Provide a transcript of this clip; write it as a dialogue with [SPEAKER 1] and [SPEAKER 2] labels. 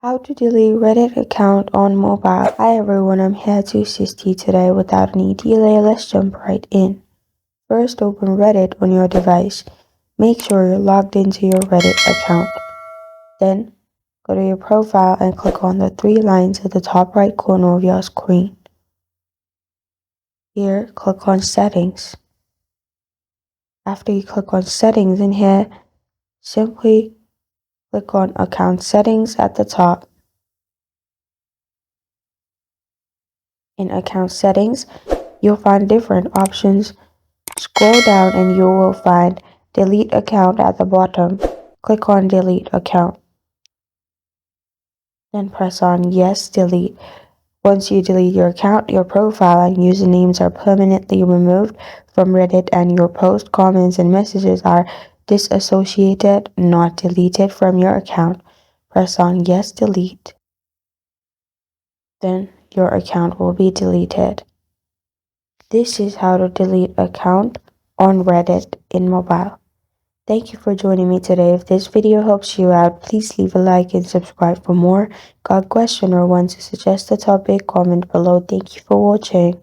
[SPEAKER 1] How to delete Reddit account on mobile. Hi everyone, I'm here to assist you today. Without any delay, let's jump right in. First, open Reddit on your device. Make sure you're logged into your Reddit account. Then, go to your profile and click on the three lines at the top right corner of your screen. Here, click on Settings. After you click on Settings in here, simply click on Account Settings at the top. In Account Settings, you'll find different options. Scroll down and you will find Delete Account at the bottom. Click on Delete Account. Then press on Yes, Delete. Once you delete your account, your profile and usernames are permanently removed from Reddit and your posts, comments, and messages are disassociated, not deleted from your account. Press on Yes, Delete. Then your account will be deleted. This is how to delete account on Reddit in mobile. Thank you for joining me today. If this video helps you out, please leave a like and subscribe for more. Got a question or want to suggest a topic? Comment below. Thank you for watching.